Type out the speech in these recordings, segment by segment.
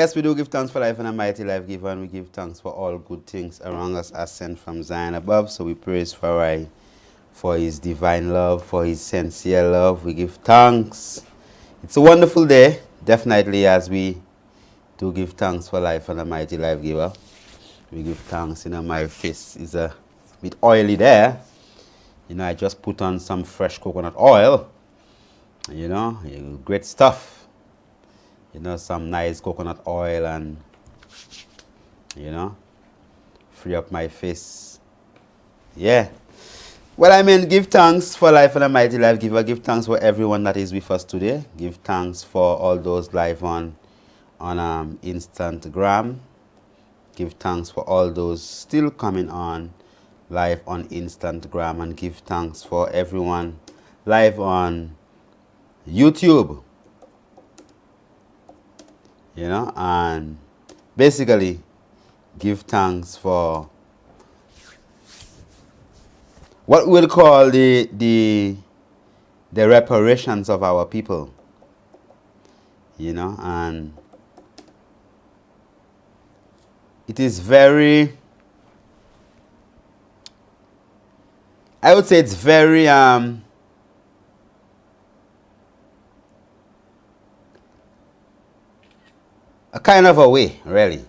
Yes, we do give thanks for life and a mighty life giver, and we give thanks for all good things around us as sent from Zion above. So we praise for his divine love, for his sincere love. We give thanks. It's a wonderful day, definitely, as we do give thanks for life and a mighty life giver. We give thanks. My face is a bit oily there. I just put on some fresh coconut oil. Great stuff. Some nice coconut oil and, free up my face. Yeah. Well, give thanks for life and a mighty life giver. Give thanks for everyone that is with us today. Give thanks for all those live on Instagram. Give thanks for all those still coming on live on Instagram, and give thanks for everyone live on YouTube. And basically give thanks for what we'll call the reparations of our people. And it is very, I would say it's very a kind of a way, really.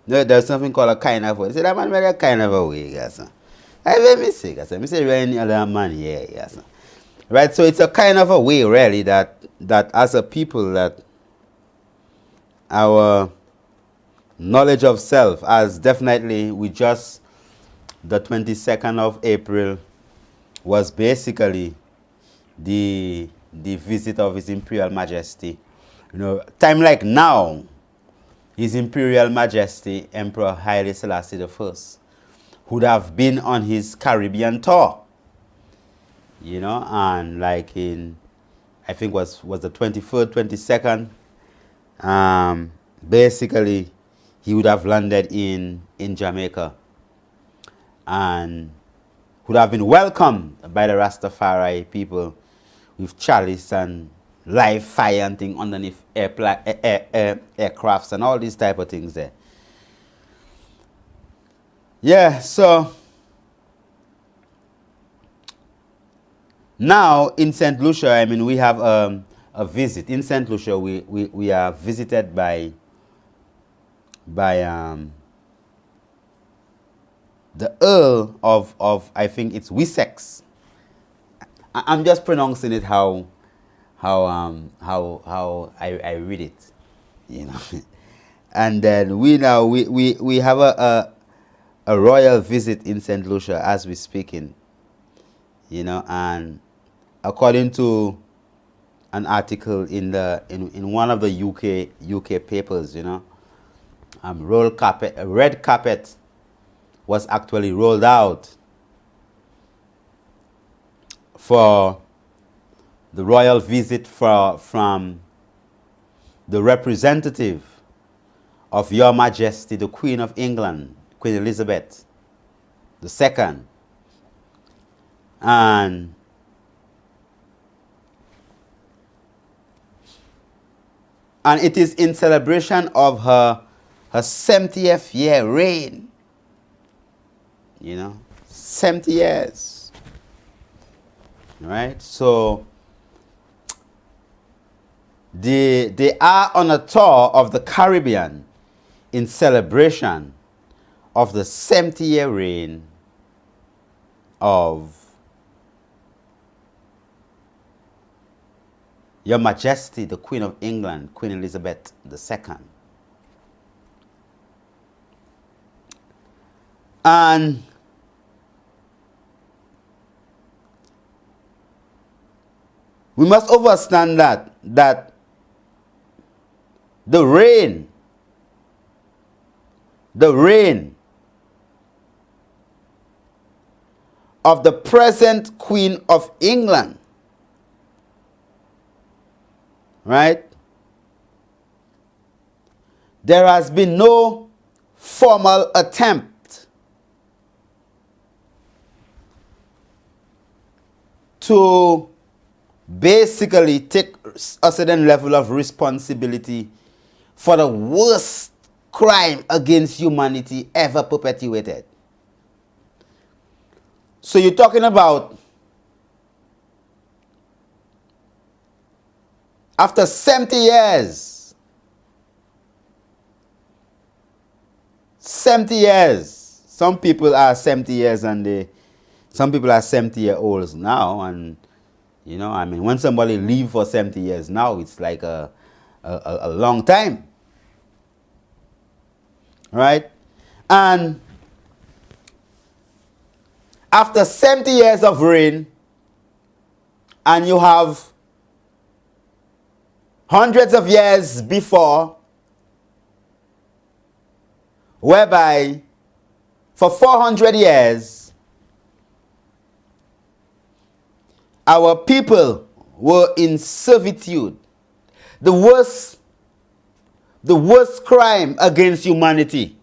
No, there's something called a kind of way. Say that man really a kind of a way, guys. I made a mistake, guys. I say any other man here, guys. Right, so it's a kind of a way, really, that as a people, that our knowledge of self, as definitely the 22nd of April was basically the visit of His Imperial Majesty. Time like now, His Imperial Majesty Emperor Haile Selassie I would have been on his Caribbean tour. And like I think was the 23rd, 22nd, basically he would have landed in Jamaica and would have been welcomed by the Rastafari people with chalice and live fire and thing underneath aircrafts and all these type of things there. Yeah, so now in St. Lucia, we have a visit. In St. Lucia, we are visited by the Earl of I think it's Wessex. I'm just pronouncing it how I read it, And then we have a royal visit in St. Lucia as we're speaking, and according to an article in one of the UK papers, a red carpet was actually rolled out for the royal visit from the representative of Your Majesty, the Queen of England, Queen Elizabeth II. And it is in celebration of her 70th year reign. 70 years. Right? So they are on a tour of the Caribbean in celebration of the 70-year reign of Your Majesty, the Queen of England, Queen Elizabeth II. And we must understand that the reign of the present Queen of England, right? There has been no formal attempt to basically take a certain level of responsibility for the worst crime against humanity ever perpetuated. So you're talking about after 70 years, 70 years, some people are 70 years and some people are 70-year-olds now, and you know, I mean, when somebody live for 70 years now, it's like a long time, right? And after 70 years of reign, and you have hundreds of years before, whereby for 400 years, our people were in servitude. The worst crime against humanity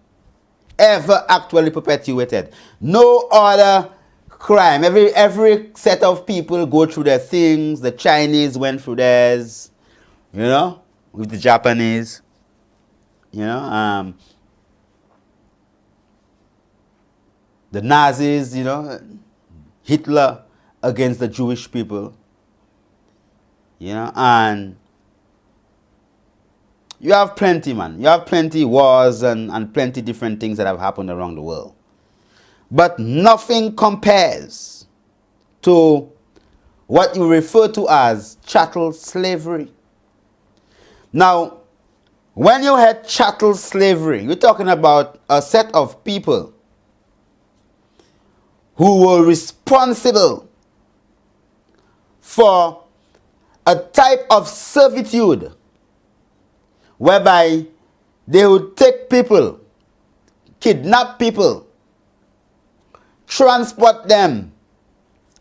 ever actually perpetuated. No other crime. Every set of people go through their things. The Chinese went through theirs, you know, with the Japanese, you know, the Nazis, you know, Hitler against the Jewish people, you know, and you have plenty, man. You have plenty wars and plenty different things that have happened around the world. But nothing compares to what you refer to as chattel slavery. Now, when you had chattel slavery, you're talking about a set of people who were responsible for a type of servitude whereby they would take people, kidnap people, transport them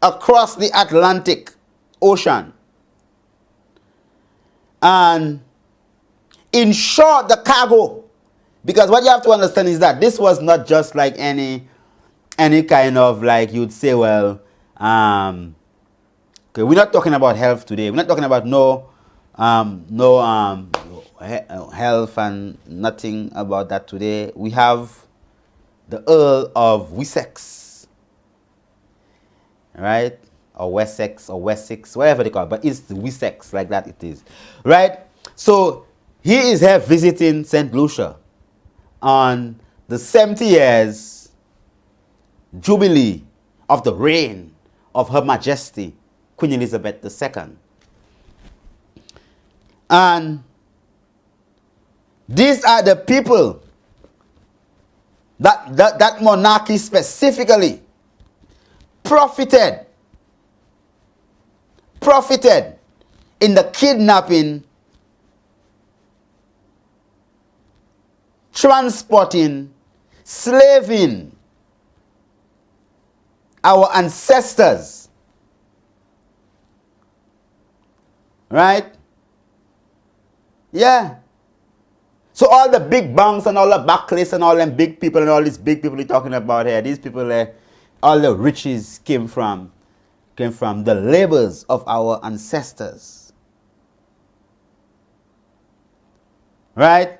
across the Atlantic Ocean, and insure the cargo. Because what you have to understand is that this was not just like any kind of, like, you'd say, well, okay, we're not talking about health today. We're not talking about health and nothing about that today. We have the Earl of Wessex, right? Or Wessex or Wessex, whatever they call it, but it's the Wessex, like that it is, right? So he is here visiting St. Lucia on the 70 years jubilee of the reign of Her Majesty Queen Elizabeth II. And these are the people that monarchy specifically profited in the kidnapping, transporting, slaving our ancestors, right? Yeah. So all the big banks and all the Barclays and all them big people and all these big people you're talking about here, these people, all the riches came from the labors of our ancestors, right?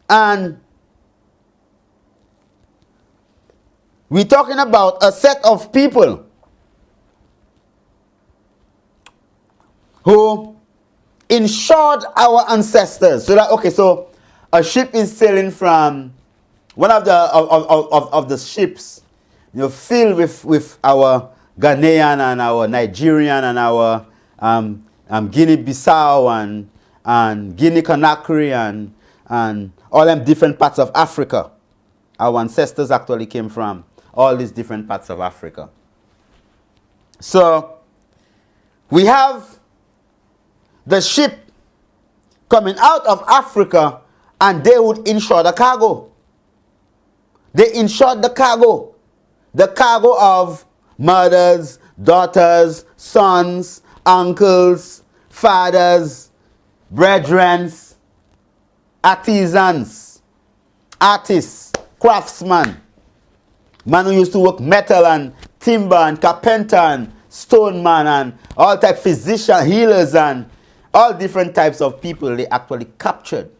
And we're talking about a set of people who insured our ancestors. So that, okay, so a ship is sailing from one of the ships, you know, filled with our Ghanaian and our Nigerian and our Guinea-Bissau and Guinea-Conakry and all them different parts of Africa. Our ancestors actually came from all these different parts of Africa. So we have the ship coming out of Africa, and they would insure the cargo. They insured the cargo of mothers, daughters, sons, uncles, fathers, brethren, artisans, artists, craftsmen, man who used to work metal and timber and carpenter and stoneman and all type physician, healers and all different types of people they actually captured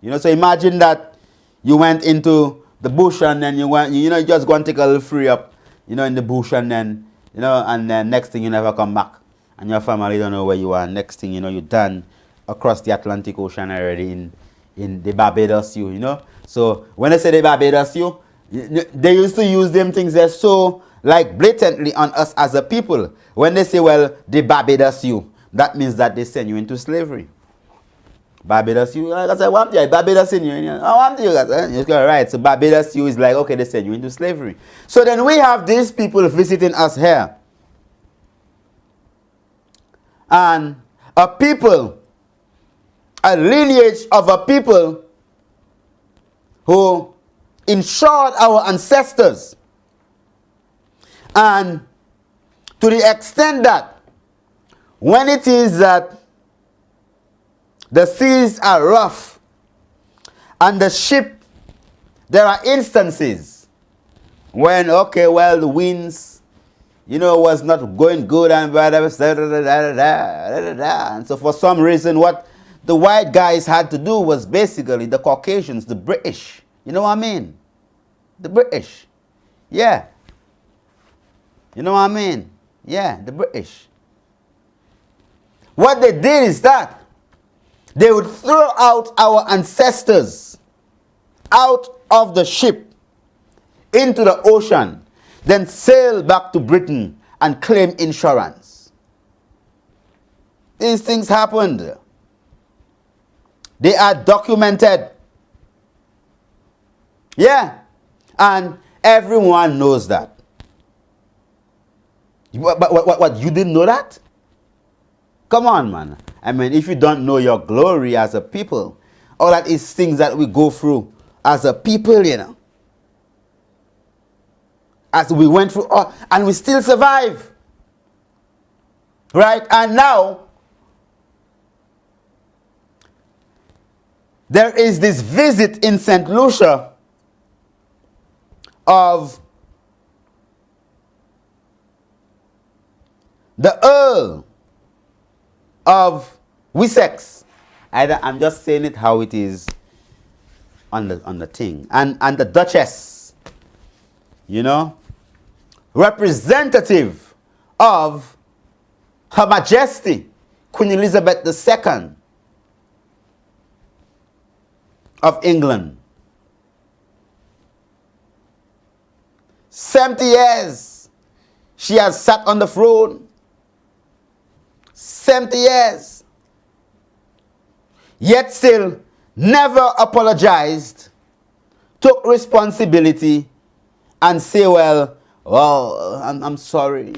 You know, so imagine that you went into the bush and then you just go and take a little free up, in the bush and then, and then next thing you never come back. And your family don't know where you are. Next thing you know, you're done across the Atlantic Ocean already in the Barbados, So when they say they Barbados, they used to use them things that so like blatantly on us as a people. When they say, well, they Barbados you, that means that they send you into slavery. Barbados you, I said, what am I Barbados in you? I want you guys. Right, so Barbados you is like, okay, they send you into slavery. So then we have these people visiting us here. And a people, a lineage of a people who insured our ancestors. And to the extent that when it is that the seas are rough and the ship, there are instances when, okay, well, the winds, was not going good and whatever, and so for some reason, what the white guys had to do was basically the Caucasians, the British. You know what I mean? The British. Yeah. You know what I mean? Yeah, the British. What they did is that they would throw out our ancestors out of the ship into the ocean, then sail back to Britain and claim insurance. These things happened. They are documented. Yeah. And everyone knows that. But what, you didn't know that? Come on, man. I mean, if you don't know your glory as a people, all that is things that we go through as a people, As we went through, and we still survive. Right? And now, there is this visit in St. Lucia of the Earl of Wessex. I'm just saying it how it is on the thing. And the Duchess, representative of Her Majesty Queen Elizabeth II of England. 70 years she has sat on the throne. 70 years. Yet still never apologized, took responsibility, and say, well, I'm sorry,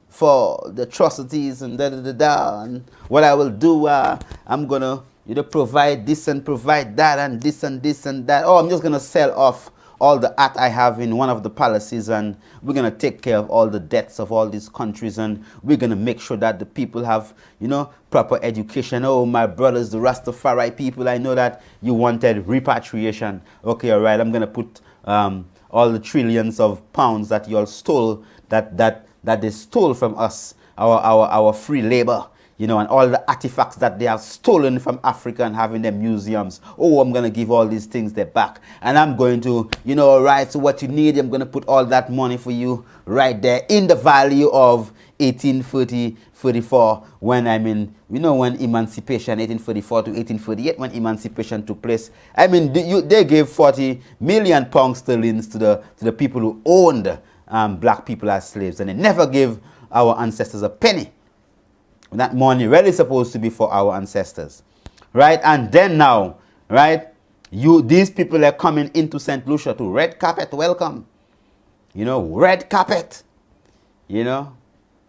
for the atrocities and and what I will do, I'm going to, provide this and provide that and this and this and that. Oh, I'm just going to sell off all the art I have in one of the palaces, and we're going to take care of all the debts of all these countries, and we're going to make sure that the people have, proper education. Oh, my brothers, the Rastafari people, I know that you wanted repatriation. Okay, all right, I'm going to put all the trillions of pounds that you all stole, that they stole from us, our free labor, and all the artifacts that they have stolen from Africa and have in their museums. Oh, I'm going to give all these things back. And I'm going to, all right, so what you need, I'm going to put all that money for you right there in the value of 1834, when when emancipation, 1844 to 1848, when emancipation took place. They gave 40 million pounds sterling to the people who owned black people as slaves, and they never gave our ancestors a penny. That money really supposed to be for our ancestors, right? And then now, right, these people are coming into St. Lucia to red carpet welcome, red carpet,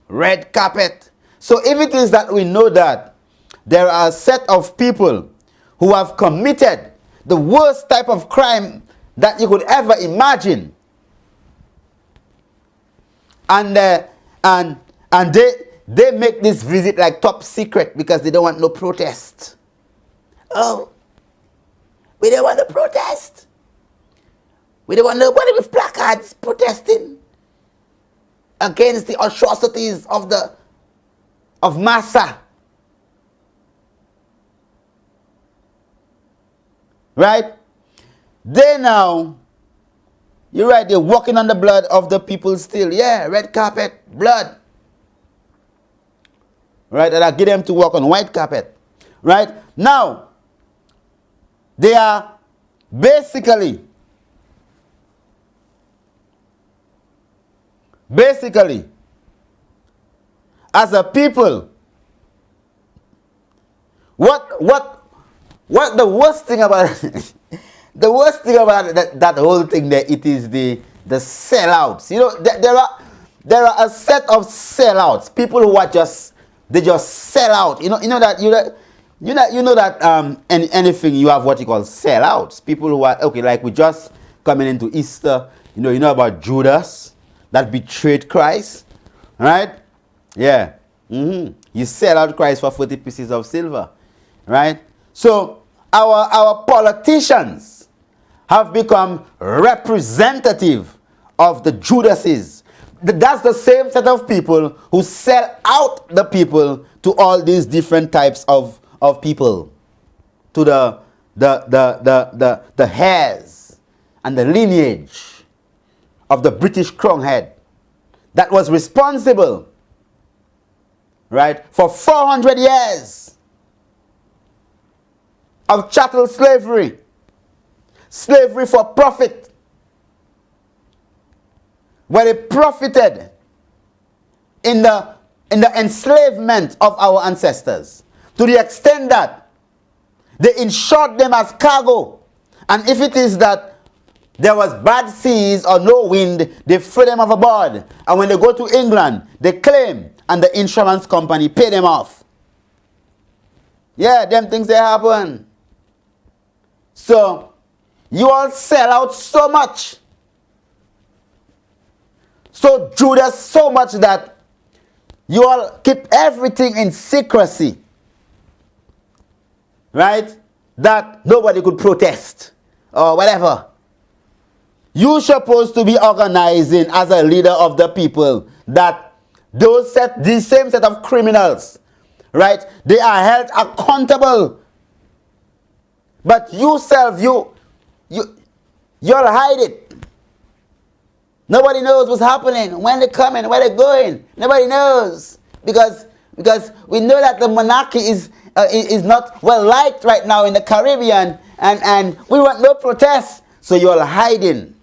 red carpet. So if it is that we know that there are a set of people who have committed the worst type of crime that you could ever imagine, and they make this visit like top secret because they don't want no protest. Oh, we don't want to protest. We don't want nobody with placards protesting against the atrocities of Massa. Right? They now, you're right, they're walking on the blood of the people still. Yeah, red carpet, blood. Right? And I get them to walk on white carpet. Right? Now, they are basically, as a people, what the worst thing about it, the worst thing about that whole thing there, it is the sellouts. You know, there are a set of sellouts. People who are they just sell out. You know that anything you have what you call sellouts. People who are okay, like we just coming into Easter. You know about Judas that betrayed Christ, right? Yeah. You sell out Christ for 40 pieces of silver, right? So our politicians have become representative of the Judases. That's the same set of people who sell out the people to all these different types of people, to the heirs and the lineage of the British crown head that was responsible, right, for 400 years of chattel slavery, slavery for profit, where they profited in the enslavement of our ancestors, to the extent that they insured them as cargo, and if it is that there was bad seas or no wind, they threw them overboard, and when they go to England, they claim, and the insurance company pay them off. Yeah, them things they happen. So you all sell out so much, so Judas so much that you all keep everything in secrecy, right? That nobody could protest or whatever. You're supposed to be organizing as a leader of the people that these same set of criminals, right? They are held accountable. But you'll hide it. Nobody knows what's happening, when they're coming, where they're going. Nobody knows. Because we know that the monarchy is not well liked right now in the Caribbean, and we want no protests. So you're hiding.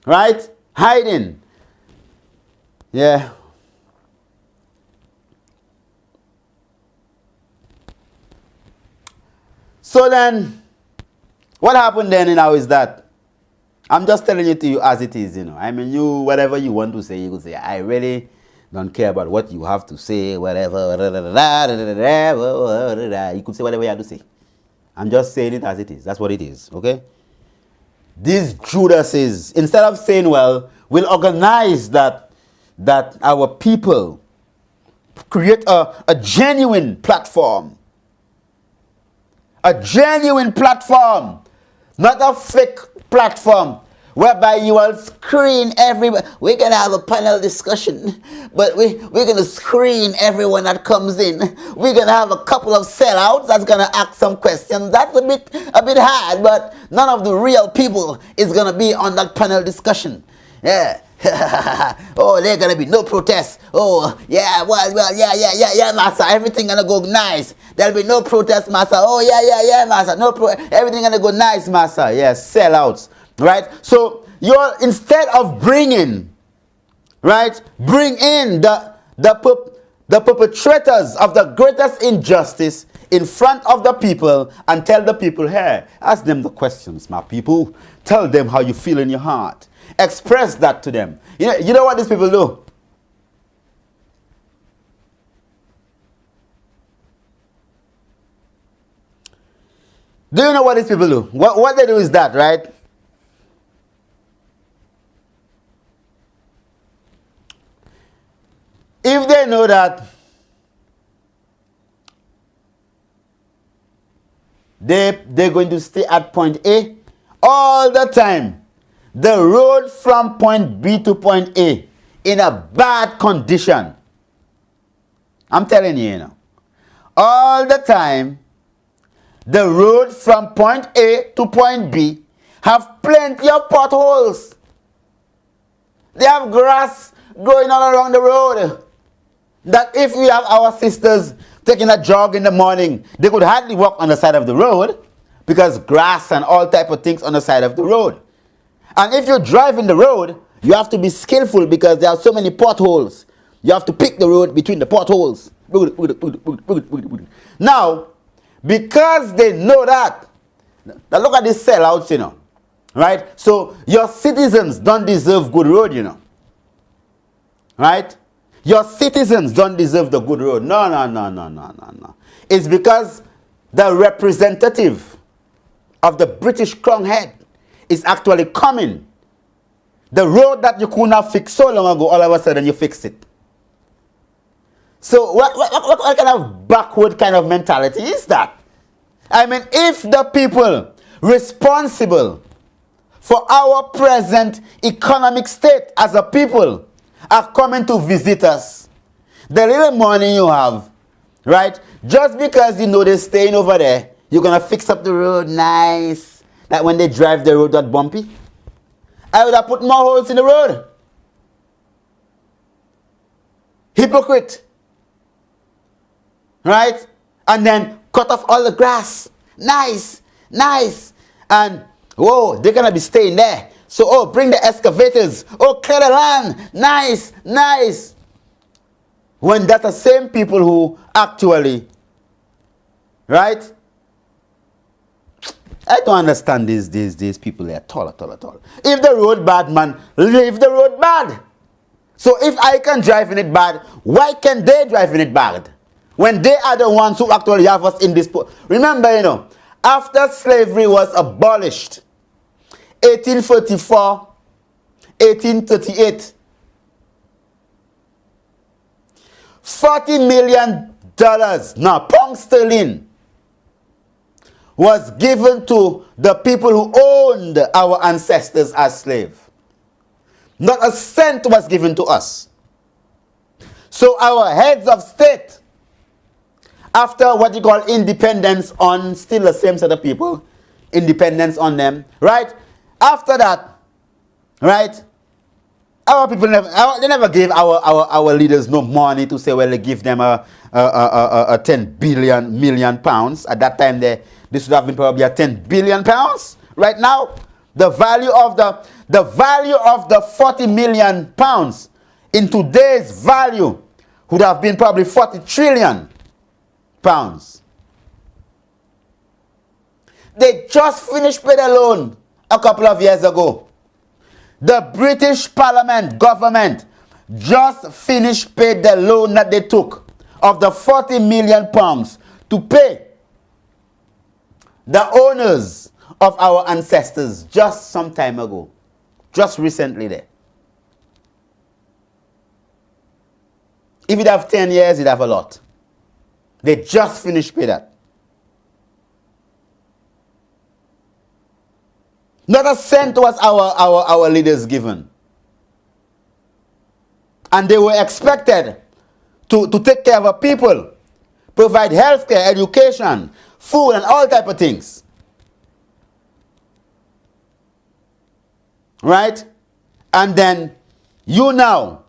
Right? Hiding. Yeah. So then, what happened then now is that, I'm just telling it to you as it is, I mean, whatever you want to say, you could say. I really don't care about what you have to say, whatever. You could say whatever you have to say. I'm just saying it as it is. That's what it is, okay? These Judases, instead of saying, well, we'll organize that our people create a genuine platform. A genuine platform, not a fake platform whereby you will screen everybody. We're going to have a panel discussion, but we're going to screen everyone that comes in. We're going to have a couple of sellouts that's going to ask some questions. That's a bit hard, but none of the real people is going to be on that panel discussion. Yeah. Oh, there's gonna be no protests. Oh, yeah, well, yeah, master. Everything gonna go nice. There'll be no protest, master. Oh, yeah, master. Everything gonna go nice, master. Yeah, sellouts, right? So you're, instead of bring in the perpetrators of the greatest injustice in front of the people and tell the people, hey, ask them the questions, my people. Tell them how you feel in your heart. Express that to them. You know what these people do? Do you know what these people do? What they do is that, right? If they know that they're going to stay at point A all the time, the road from point B to point A in a bad condition, I'm telling you, all the time, the road from point A to point B have plenty of potholes. They have grass growing all around the road. That if we have our sisters taking a jog in the morning, they could hardly walk on the side of the road because grass and all type of things on the side of the road. And if you drive in the road, you have to be skillful because there are so many potholes. You have to pick the road between the potholes. Now, because they know that, now look at these sellouts, you know, right? So your citizens don't deserve good road, you know, right? Your citizens don't deserve the good road. No. It's because the representative of the British Crown head is actually coming. The road that you could not fix so long ago, all of a sudden you fix it. So what kind of backward kind of mentality is that? I mean, if the people responsible for our present economic state as a people are coming to visit us, the little money you have, right? Just because you know they're staying over there, you're going to fix up the road nice. Like when they drive the road that bumpy. I would have put more holes in the road. Hypocrite. Right? And then cut off all the grass. Nice. And, whoa, they're going to be staying there. So, oh, bring the excavators. Oh, clear the land. Nice. When that's the same people who actually, right? I don't understand these people at all. If the road bad, man, leave the road bad. So if I can drive in it bad, why can they drive in it bad? When they are the ones who actually have us in this... Remember, you know, after slavery was abolished, 1844, 1838, $40 million, now pound sterling, was given to the people who owned our ancestors as slaves. Not a cent was given to us. So our heads of state, after what you call independence on still the same set of people, independence on them, right? After that, right? Our people they never gave our leaders no money to say, well, they give them a 10 million pounds. At that time, this would have been probably a 10 billion pounds. Right now, the value of the 40 million pounds in today's value would have been probably 40 trillion pounds. They just finished paying a loan a couple of years ago. The British Parliament government just finished paying the loan that they took of the 40 million pounds to pay the owners of our ancestors just some time ago. Just recently there. If you'd have 10 years, you'd have a lot. They just finished paying that. Not a cent was our leaders given. And they were expected to take care of our people, provide healthcare, education, food, and all type of things. Right? And then you now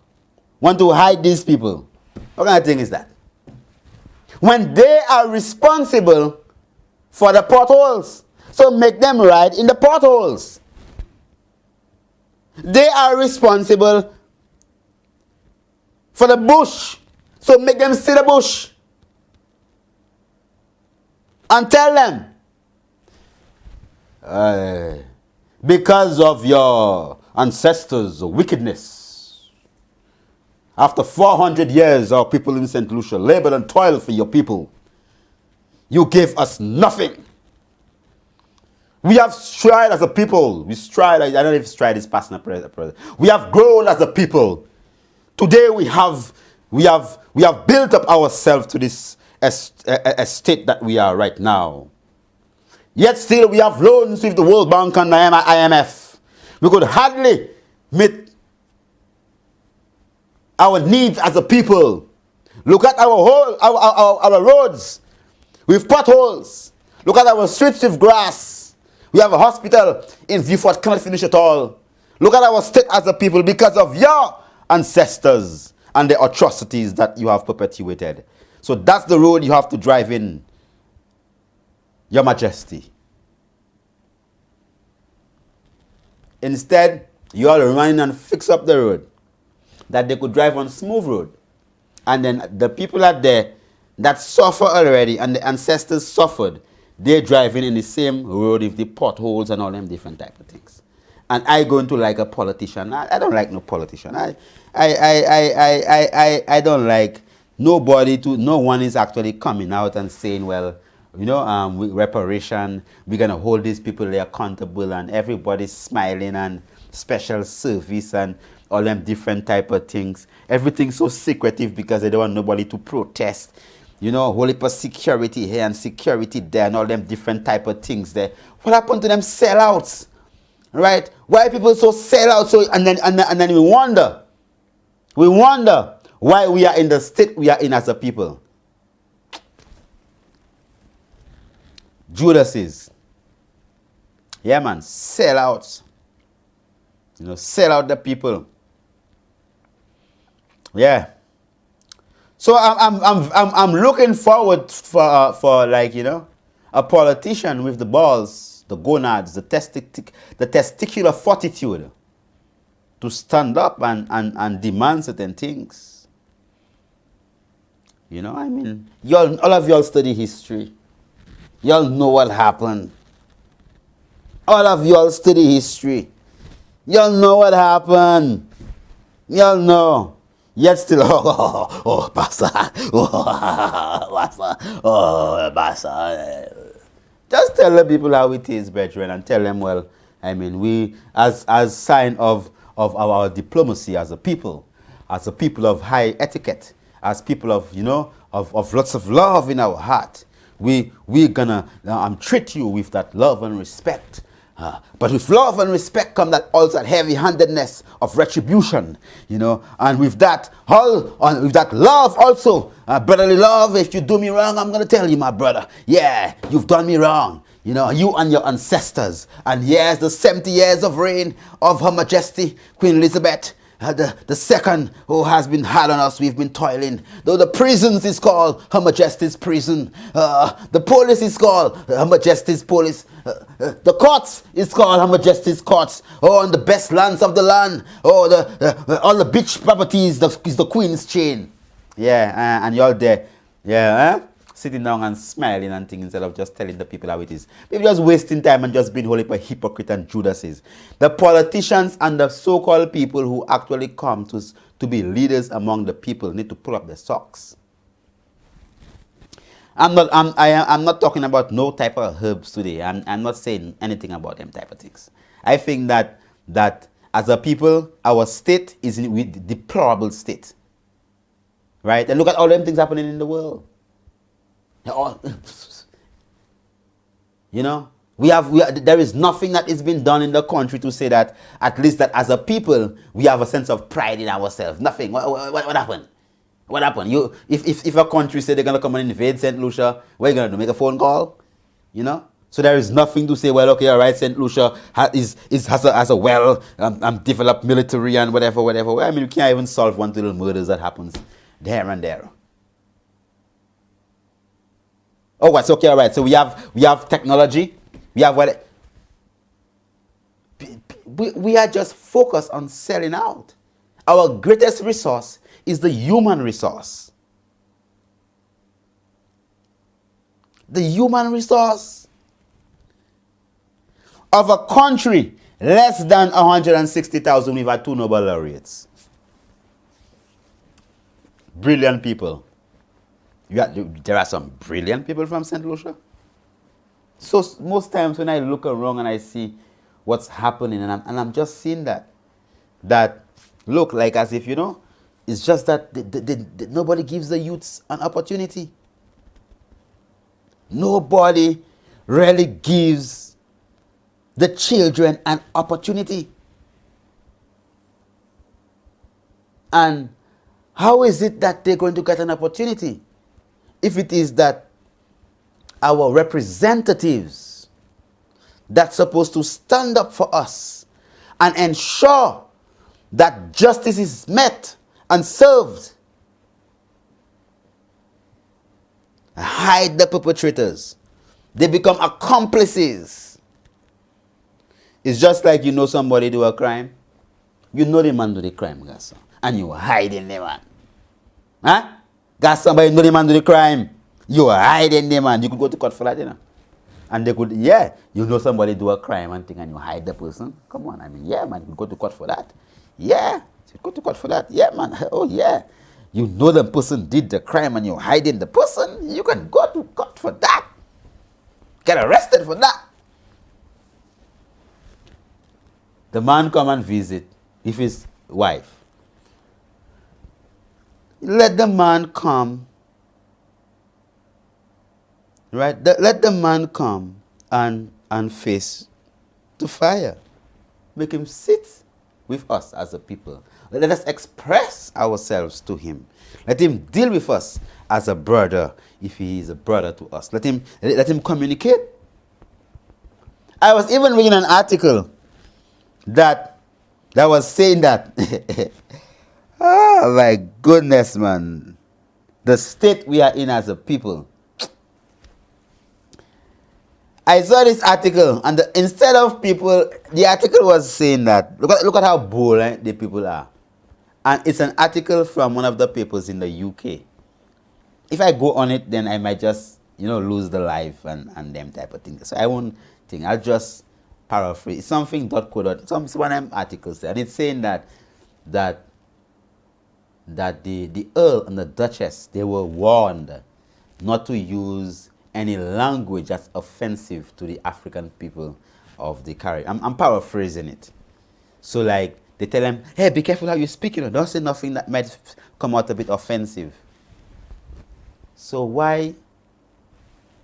want to hide these people. What kind of thing is that? When they are responsible for the potholes, so make them ride in the potholes. They are responsible for the bush, so make them see the bush. And tell them, because of your ancestors' wickedness, after 400 years, our people in St. Lucia labored and toiled for your people. You gave us nothing. We have strived as a people. We strived. I don't know if stride is past or present. We have grown as a people. Today we have built up ourselves to this estate that we are right now. Yet still we have loans with the World Bank and the IMF. We could hardly meet our needs as a people. Look at our roads with potholes. Look at our streets with grass. We have a hospital in Vieux-Fort, cannot finish it all. Look at our state as a people because of your ancestors and the atrocities that you have perpetuated. So that's the road you have to drive in, Your Majesty. Instead, you all run and fix up the road that they could drive on smooth road. And then the people out there that suffer already and the ancestors suffered, they're driving in the same road with the potholes and all them different type of things. And I going to like a politician. I don't like no politician. I don't like nobody to, no one is actually coming out and saying, well, you know, reparation, we're going to hold these people accountable, and everybody's smiling and special service and all them different type of things. Everything's so secretive because they don't want nobody to protest. You know, whole heap of security here and security there and all them different type of things there. What happened to them sellouts? Right? Why people so sell out? So and then we wonder why we are in the state we are in as a people. Judases. Yeah, man, sell out. You know, sell out the people. Yeah. So I'm looking forward for like, you know, a politician with the balls, the gonads, the testicular fortitude to stand up and demand certain things. You know, I mean, all of y'all study history. Y'all know what happened. All of y'all study history. Y'all know what happened. Y'all know. Yet still, Pastor, Pastor. Just tell the people how it is, brethren, and tell them, well, I mean, we, as sign of our diplomacy as a people of high etiquette, as people of, you know, of lots of love in our heart, we're gonna treat you with that love and respect. But with love and respect come that also that heavy-handedness of retribution, you know, and with that with that love also, brotherly love. If you do me wrong, I'm gonna tell you, my brother, yeah, you've done me wrong, you know, you and your ancestors. And here's the 70 years of reign of Her Majesty Queen Elizabeth. The second who has been hard on us, we've been toiling. Though the prisons is called Her Majesty's prison. The police is called Her Majesty's police. The courts is called Her Majesty's courts. Oh, and the best lands of the land. Oh, all the beach properties is the Queen's chain. Yeah, and y'all there. Yeah, sitting down and smiling and things instead of just telling the people how it is. People just wasting time and just being wholly a hypocrite and Judases. The politicians and the so-called people who actually come to be leaders among the people need to pull up their socks. I'm not talking about no type of herbs today. I'm not saying anything about them type of things. I think that as a people, our state is in a deplorable state. Right? And look at all them things happening in the world. You know, there is nothing that is being done in the country to say that, at least that as a people, we have a sense of pride in ourselves. Nothing. What happened? What happened? If a country say they're going to come and invade St. Lucia, what are you going to do? Make a phone call? You know? So there is nothing to say, well, okay, all right, St. Lucia has a well developed military and whatever. Well, I mean, you can't even solve one little murders that happens there and there. Oh, what's okay, all right. So we have technology. We have what? We are just focused on selling out. Our greatest resource is the human resource. The human resource of a country less than 160,000. We've had 2 Nobel laureates. Brilliant people. There are some brilliant people from St. Lucia. So most times when I look around and I see what's happening, and I'm just seeing that look like as if, you know, it's just that nobody gives the youths an opportunity. Nobody really gives the children an opportunity. And how is it that they're going to get an opportunity if it is that our representatives that's supposed to stand up for us and ensure that justice is met and served, hide the perpetrators. They become accomplices. It's just like you know somebody do a crime. You know the man do the crime, guys, and you hiding the man. Huh? Got somebody know the man do the crime. You hiding the man. You could go to court for that, you know. And they could, yeah, you know somebody do a crime and thing and you hide the person. Come on, I mean, yeah, man, you could go to court for that. Yeah, you go to court for that. Yeah, man. Oh, yeah. You know the person did the crime and you're hiding the person. You can go to court for that. Get arrested for that. The man come and visit if his wife. Let the man come. Right? Let the man come and face the fire. Make him sit with us as a people. Let us express ourselves to him. Let him deal with us as a brother if he is a brother to us. Let him communicate. I was even reading an article that was saying that oh my goodness, man. The state we are in as a people. I saw this article, and instead of people, the article was saying that, look at how bold the people are. And it's an article from one of the papers in the UK. If I go on it, then I might just, lose the life and them type of things. So I won't think. I'll just paraphrase. Something .co. Some one of them articles there. And it's saying that the Earl and the Duchess, they were warned not to use any language that's offensive to the African people of the Caribbean. I'm paraphrasing it. So like, they tell them, hey, be careful how you speak, don't say nothing that might come out a bit offensive. So why?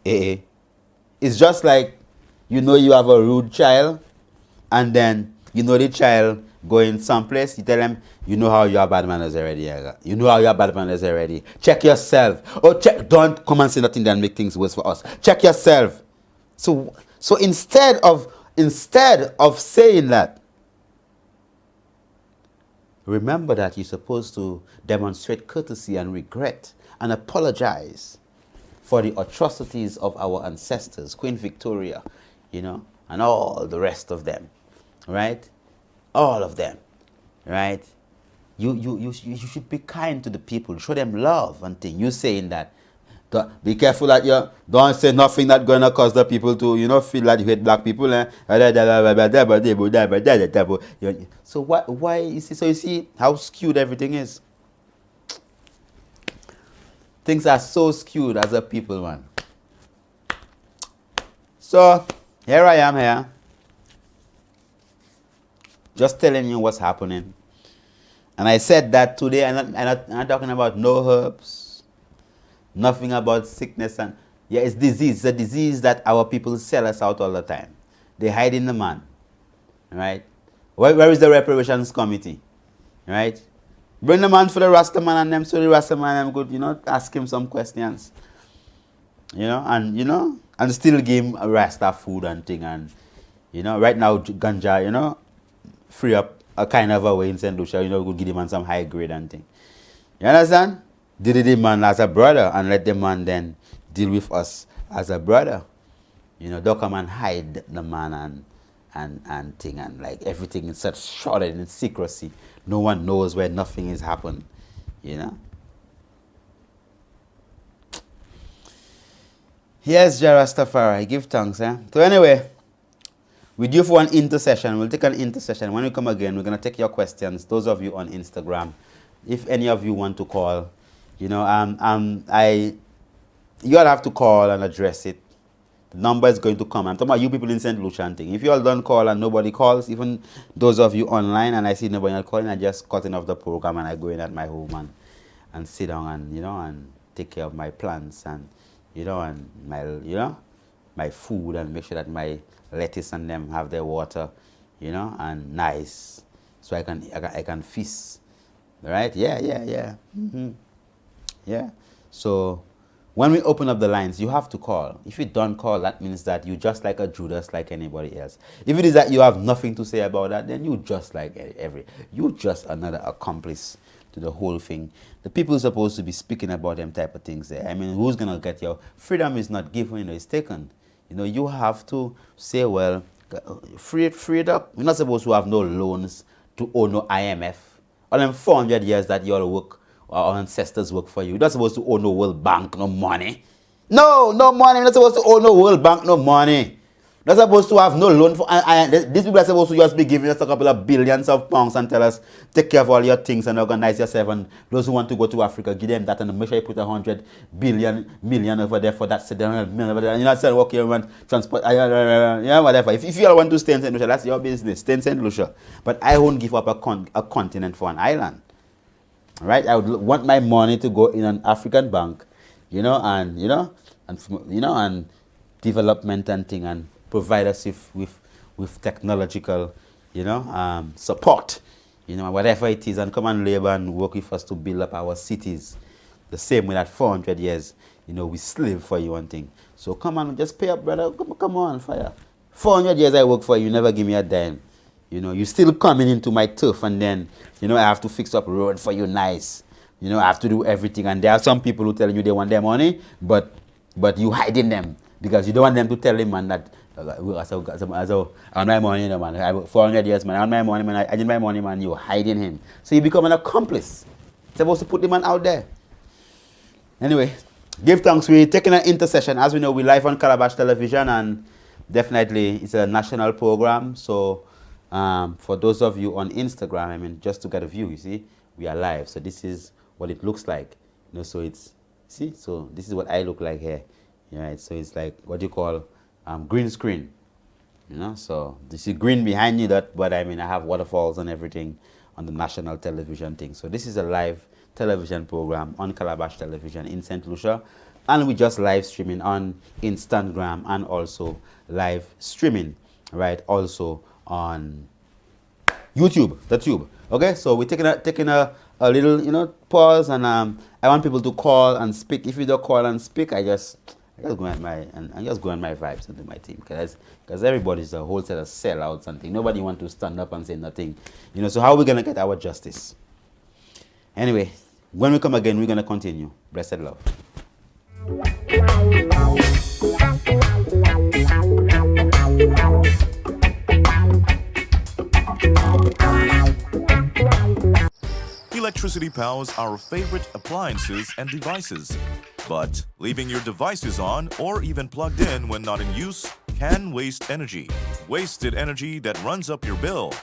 It's just like, you have a rude child, and then, the child going someplace, you tell them, you know how you are bad manners already. You know how you are bad manners already. Check yourself. Oh, don't come and say nothing that make things worse for us. Check yourself. So instead of saying that, remember that you're supposed to demonstrate courtesy and regret and apologize for the atrocities of our ancestors, Queen Victoria, and all the rest of them, right? All of them, right? You should be kind to the people, show them love and things. You saying that, be careful that you don't say nothing that's gonna cause the people to, feel that you hate black people. So why you see? So you see how skewed everything is. Things are so skewed as a people, man. So here I am here, just telling you what's happening. And I said that today, I'm not talking about no herbs, nothing about sickness. And yeah, it's disease. It's a disease that our people sell us out all the time. They hide in the man, right? Where is the reparations committee, right? Bring the man for the Rasta man and them, so the Rasta man them could, ask him some questions, and still give him a Rasta food and thing. And, right now, ganja, free up a kind of a way in St. Lucia, could give the man some high grade and thing. You understand? Deal with the man as a brother and let the man then deal with us as a brother. Don't come and hide the man and thing, and like everything is such shrouded in secrecy. No one knows where nothing is happened, Yes, Jah Rastafari, give thanks, eh? So anyway, we due for an intercession. We'll take an intercession. When we come again, we're going to take your questions. Those of you on Instagram, if any of you want to call, you'll have to call and address it. The number is going to come. I'm talking about you people in St. Lucia and thing. If you all don't call and nobody calls, even those of you online and I see nobody else calling, I just cutting off the program and I go in at my home and sit down and, and take care of my plants and, and my food and make sure that my lettuce and them have their water, and nice, so I can feast, right? Yeah. Mm-hmm. Yeah. So When we open up the lines, you have to call. If you don't call, that means that you just like a Judas like anybody else. If it is that you have nothing to say about that, then you just like you just another accomplice to the whole thing. The people are supposed to be speaking about them type of things there. I mean, who's gonna get your freedom is not given, it's taken. You have to say, well, free it up. You're not supposed to have no loans to owe no IMF. All them 400 years that you all work, our ancestors work for you. You're not supposed to owe no World Bank no money. No money. You're not supposed to owe no World Bank no money. You're not supposed to have no loan for. These people are supposed to just be giving us a couple of billions of pounds and tell us, take care of all your things and organize yourself. And those who want to go to Africa, give them that and make sure you put 100 million over there for that. You're not saying, okay, you want transport, whatever. If you all want to stay in St. Lucia, that's your business. Stay in St. Lucia. But I won't give up a continent for an island. Right? I would want my money to go in an African bank, and development and thing, and provide us with technological, support, whatever it is, and come and labor and work with us to build up our cities. The same way that 400 years, we slave for you one thing. So come on, just pay up, brother. Come on, fire. 400 years I work for you, never give me a dime. You still coming into my turf, and then, I have to fix up road for you nice. I have to do everything. And there are some people who tell you they want their money, but you hiding them because you don't want them to tell them, man, that on my money, man. I work 400 years, man. On my money, man. I did my money, man. You're hiding him. So you become an accomplice. Supposed to put the man out there. Anyway, give thanks. We're taking an intercession. As we know, we're live on Calabash Television, and definitely it's a national program. So for those of you on Instagram, I mean, just to get a view, you see, we are live. So this is what it looks like. So it's, see, so this is what I look like here. Right? So it's like what you call green screen. So you see green behind you, but I mean, I have waterfalls and everything on the national television thing. So this is a live television program on Calabash Television in St. Lucia. And we just live streaming on Instagram and also live streaming, right, also on YouTube, the tube. Okay, so we're taking a little, pause, and I want people to call and speak. If you don't call and speak, I just go on my vibes into my team, because everybody's a whole set of sellouts and things. Nobody want to stand up and say nothing, So how are we gonna get our justice? Anyway, when we come again, we're gonna continue. Blessed love. Electricity powers our favorite appliances and devices. But leaving your devices on or even plugged in when not in use can waste energy. Wasted energy that runs up your bill.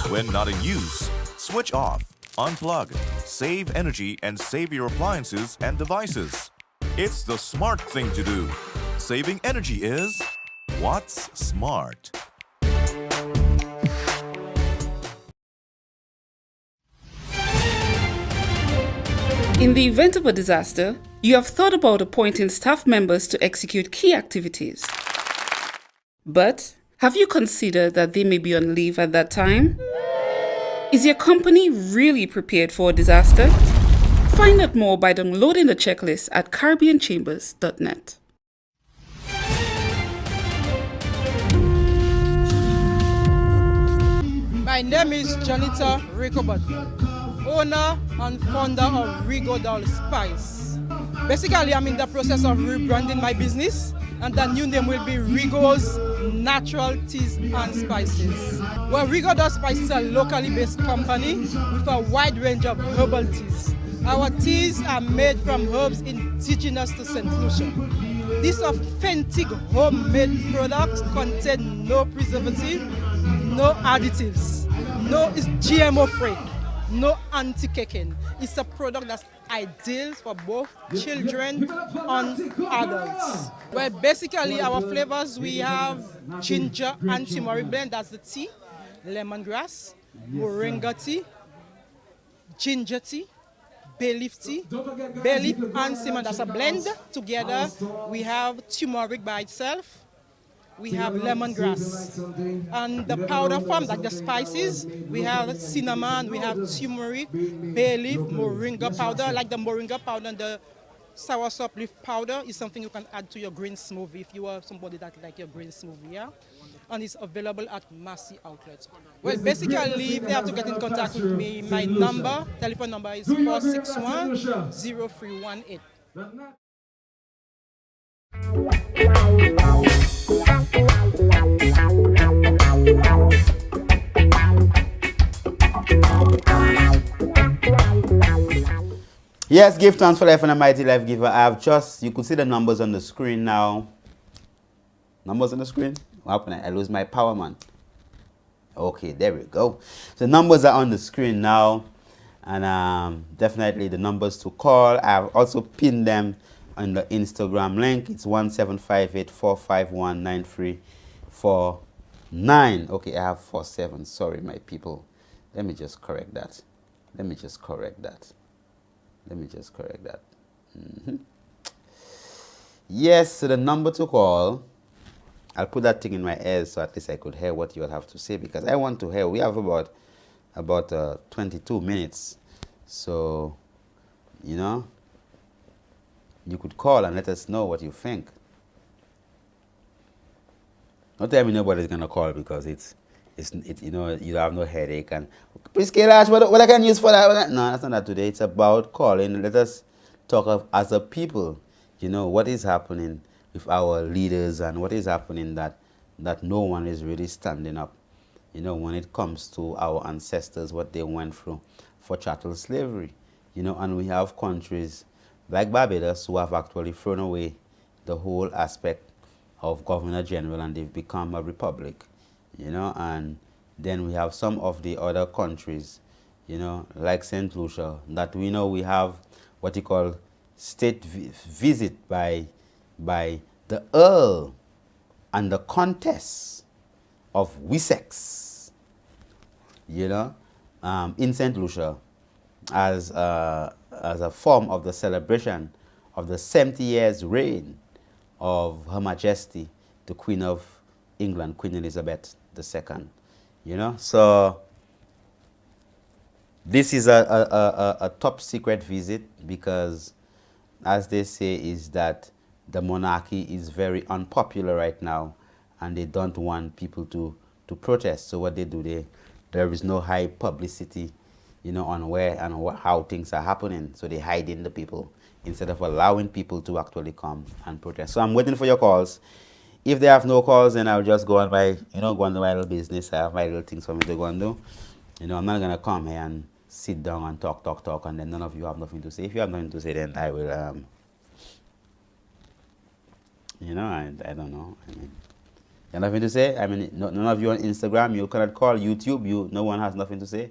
When not in use, switch off, unplug, save energy, and save your appliances and devices. It's the smart thing to do. Saving energy is what's smart. In the event of a disaster, you have thought about appointing staff members to execute key activities. But have you considered that they may be on leave at that time? Is your company really prepared for a disaster? Find out more by downloading the checklist at CaribbeanChambers.net. My name is Janita Ricobot, owner and founder of Rigodal Spice. Basically, I'm in the process of rebranding my business, and the new name will be Rigo's Natural Teas and Spices. Well, Rigodal Spice is a locally based company with a wide range of herbal teas. Our teas are made from herbs indigenous to St. Lucia. These authentic homemade products contain no preservative, no additives, no is GMO free, no anti-caking. It's a product that's ideal for both children and adults. Well, basically our flavors, we have ginger and turmeric blend, that's the tea, lemongrass, moringa tea, ginger tea, bay leaf and cinnamon, that's a blend. Together we have turmeric by itself, we have lemongrass. And the powder form, like the spices, we have cinnamon, we have turmeric, bay leaf, moringa powder, like the moringa powder and the soursop leaf powder is something you can add to your green smoothie if you are somebody that like your green smoothie, yeah? And it's available at Massy outlets. Well, basically, if they have to get in contact with me, my telephone number is 461-0318. Yes, give thanks for life and a mighty life giver. You could see the numbers on the screen now. Numbers on the screen? What happened? I lose my power, man. Okay, there we go. The numbers are on the screen now. And definitely the numbers to call. I've also pinned them on the Instagram link. It's 1758-451-9349. Okay, I have 47. Sorry, my people. Let me just correct that. Yes, so the number to call, I'll put that thing in my ears so at least I could hear what you will have to say, because I want to hear. We have about 22 minutes. So, you could call and let us know what you think. Don't tell me nobody's going to call because it's you have no headache and please Kailash, what I can use for that? No, that's not that today. It's about calling. Let us talk as a people. What is happening with our leaders and what is happening that no one is really standing up. When it comes to our ancestors, what they went through for chattel slavery. And we have countries like Barbados who have actually thrown away the whole aspect of Governor General and they've become a republic. And then we have some of the other countries, like St. Lucia, that we know we have what you call state visit by the Earl and the Countess of Wessex, in St. Lucia as a form of the celebration of the 70 years reign of Her Majesty, the Queen of England, Queen Elizabeth II. So this is a top secret visit because, as they say, is that the monarchy is very unpopular right now and they don't want people to protest. So what they do, there is no high publicity, on where and how things are happening. So they hide in the people instead of allowing people to actually come and protest. So I'm waiting for your calls. If they have no calls, then I'll just go on my, go on my little business. I have my little things for me to go and do. I'm not going to come here and sit down and talk, and then none of you have nothing to say. If you have nothing to say, then I will, I don't know. You have nothing to say? None of you on Instagram, you cannot call. YouTube, no one has nothing to say.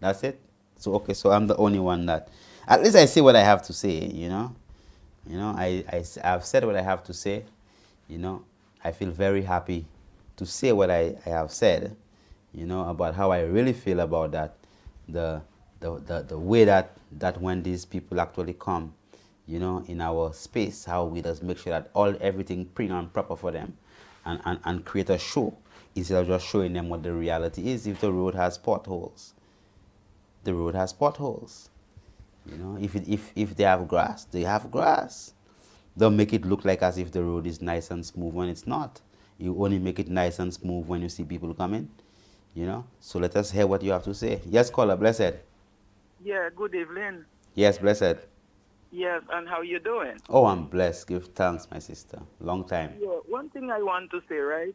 That's it. So, okay, so I'm the only one that, at least I say what I have to say, I've said what I have to say, I feel very happy to say what I have said, about how I really feel about that, the way that when these people actually come, in our space, how we just make sure that everything prim and proper for them and create a show instead of just showing them what the reality is. If the road has potholes, the road has potholes. If they have grass, they have grass. Don't make it look like as if the road is nice and smooth when it's not. You only make it nice and smooth when you see people coming, So let us hear what you have to say. Yes, caller, blessed. Yeah, good evening. Yes, blessed. Yes, and how you doing? Oh, I'm blessed. Give thanks, my sister. Long time. Yeah, one thing I want to say, right?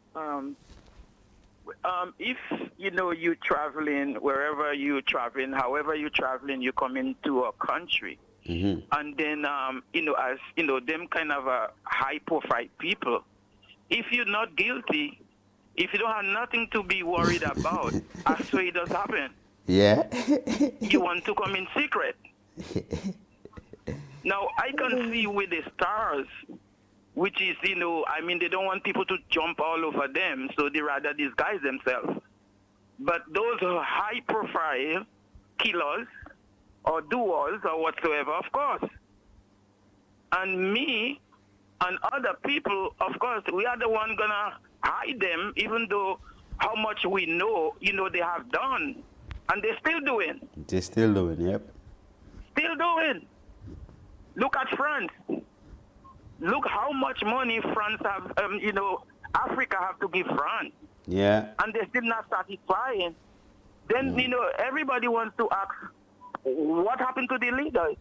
If you're traveling, wherever you're traveling, however you're traveling, you come into a country. Mm-hmm. And then, as them kind of high-profile people, if you're not guilty, if you don't have nothing to be worried about, I swear it does happen. Yeah. You want to come in secret. Now, I can see with the stars, which is, they don't want people to jump all over them, so they rather disguise themselves. But those are high-profile killers, or doers or whatsoever, of course. And me and other people, of course, we are the one gonna hide them, even though how much we know, they have done. And they're still doing. They're still doing, yep. Still doing. Look at France. Look how much money France have, Africa have to give France. Yeah. And they're still not satisfying. Then, everybody wants to ask, what happened to the leaders?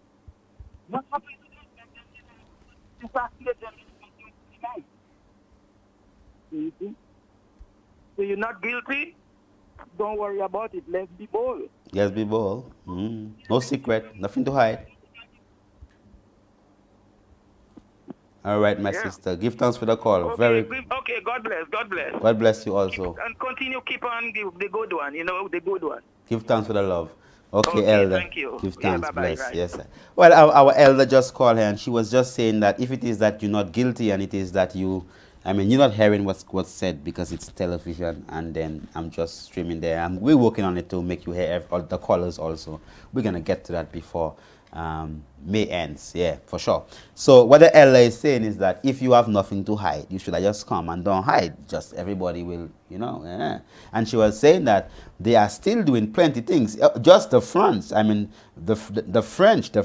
What happened to them? So you're not guilty? Don't worry about it. Let's be bold. Yes, be bold. No secret, nothing to hide. All right, my sister. Give thanks for the call. Okay, okay, God bless. God bless. God bless you also. And continue, keep on the good one, the good one. Give thanks for the love. Okay, Okay, elder. thank you. Give Yeah, thanks, bye-bye, bless. right. Yes, sir. Well, our elder just called her and she was just saying that if it is that you're not guilty and it is that you're not hearing what's said because it's television, and then I'm just streaming there. And we're working on it to make you hear all the callers also. We're going to get to that before May ends. Yeah, for sure. So what the elder is saying is that if you have nothing to hide, you should have just come and don't hide. Just everybody will, yeah. And she was saying that they are still doing plenty things. Just the France, the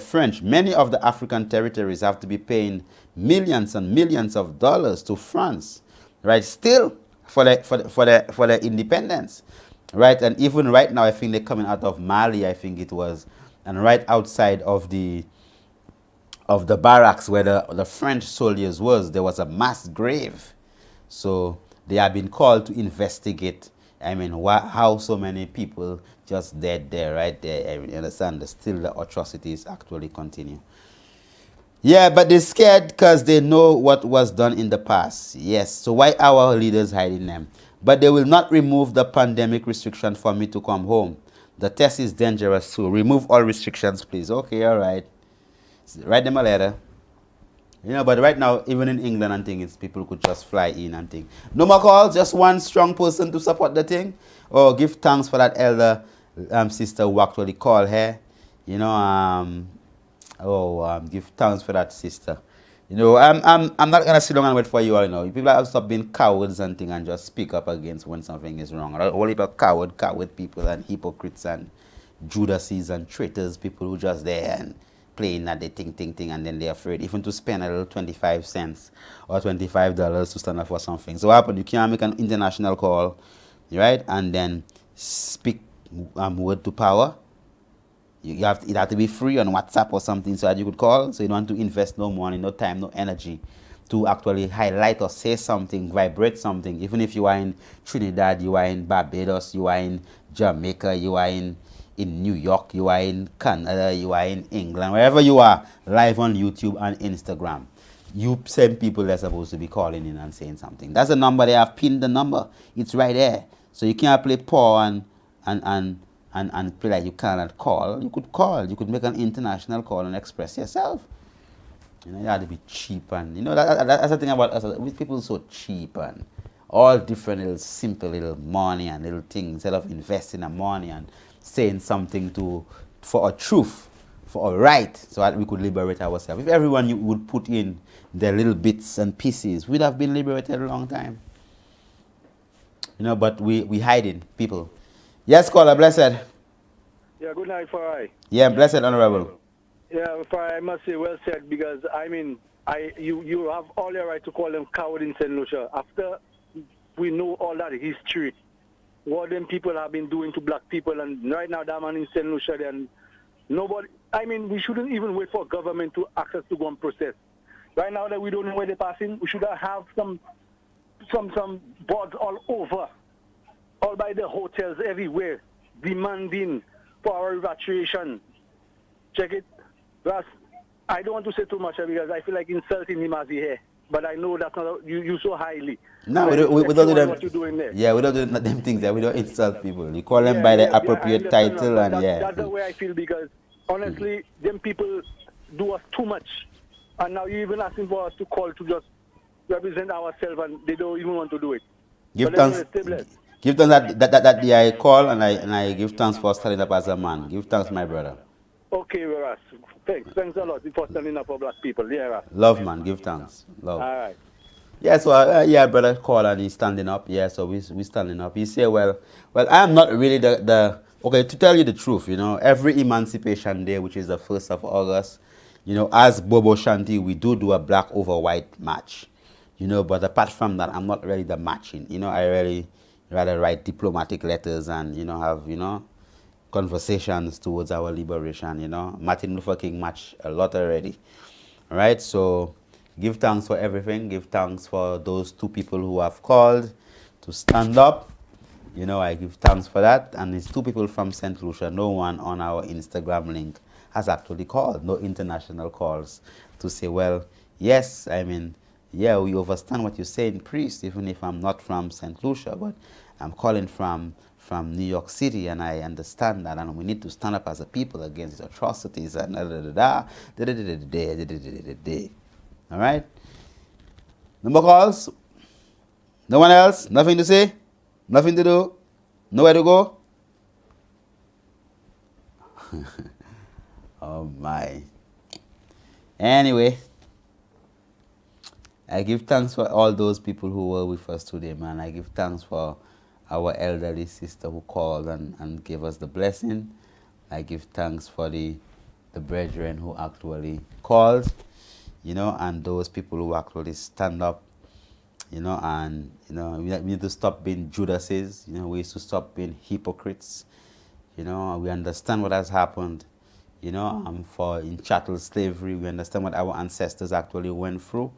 French, many of the African territories have to be paying millions and millions of dollars to France, right? Still for the independence, right? And even right now, I think they're coming out of Mali, I think it was, and right outside of the barracks where the French soldiers was, there was a mass grave. So they have been called to investigate. How so many people just dead there, right there. You understand? Still the atrocities actually continue. Yeah, but they're scared because they know what was done in the past. Yes, so why our leaders hiding them? But they will not remove the pandemic restriction for me to come home. The test is dangerous, so remove all restrictions, please. Okay, all right. Write them a letter. But right now, even in England and things, people could just fly in and things. No more calls, just one strong person to support the thing. Or give thanks for that elder sister who actually called her. Give thanks for that sister. I'm not gonna sit down and wait for you all. People have to stop being cowards and things and just speak up against when something is wrong. All about coward people and hypocrites and Judases and traitors, people who just there and playing at the thing, and then they're afraid even to spend a little 25 cents or $25 to stand up for something. So what happened? You can't make an international call, right? And then speak word to power. It have to be free on WhatsApp or something so that you could call. So you don't want to invest no money, no time, no energy to actually highlight or say something, vibrate something. Even if you are in Trinidad, you are in Barbados, you are in Jamaica, you are in New York, you are in Canada, you are in England, wherever you are, live on YouTube and Instagram. You same people that are supposed to be calling in and saying something. That's the number. They have pinned the number. It's right there. So you can't play poor and play like you cannot call. You could call. You could make an international call and express yourself. You have to be cheap, and that's the thing about us. With people so cheap and all different little simple little money and little things, instead of investing the money and saying something for a truth, for a right, so that we could liberate ourselves. If everyone would put in their little bits and pieces, we'd have been liberated a long time. But we hiding people. Yes, caller, blessed. Yeah, good night, Farai. Yeah, blessed, honorable. Yeah, Farai, I must say, well said, because, you have all your right to call them coward in St. Lucia. After we know all that history, what them people have been doing to black people, and right now that man in St. Lucia, then nobody, we shouldn't even wait for government to access to go and process. Right now that we don't know where they're passing, we should have some boards all over, all by the hotels everywhere, demanding for our repatriation. Check it. Russ, I don't want to say too much because I feel like insulting him as he here. But I know that's not you so highly. No, we don't do them. What you're doing there. Yeah, we don't do them things there. We don't insult people. You call them by the appropriate title, and that's the way I feel, because honestly, them people do us too much, and now you're even asking for us to call to just represent ourselves, and they don't even want to do it. Give thanks. Give thanks that I call and I give thanks for standing up as a man. Give thanks, my brother. Okay, Ras. Thanks a lot for standing up for black people. Yeah, Ras. Love, man. Give thanks. Love. All right. Yeah, so yeah, brother called and he's standing up. Yeah, so we standing up. He say, well, I'm not really the okay. To tell you the truth, every Emancipation Day, which is the 1st of August, as Bobo Shanti, we do a black over white match, But apart from that, I'm not really the matching. I really rather write diplomatic letters and have conversations towards our liberation. Martin Luther King match a lot already. All right, so give thanks for everything. Give thanks for those 2 people who have called to stand up. I give thanks for that. And it's 2 people from St. Lucia. No one on our Instagram link has actually called. No international calls to say, well, yes, yeah, we understand what you're saying, priest, even if I'm not from St. Lucia, but I'm calling from New York City, and I understand that, and we need to stand up as a people against these atrocities, and all right? No more calls? No one else? Nothing to say? Nothing to do? Nowhere to go? Oh my. Anyway, I give thanks for all those people who were with us today, man. I give thanks for our elderly sister who called and gave us the blessing. I give thanks for the brethren who actually called, and those people who actually stand up, and, we need to stop being Judases. We used to stop being hypocrites. We understand what has happened, in chattel slavery. We understand what our ancestors actually went through,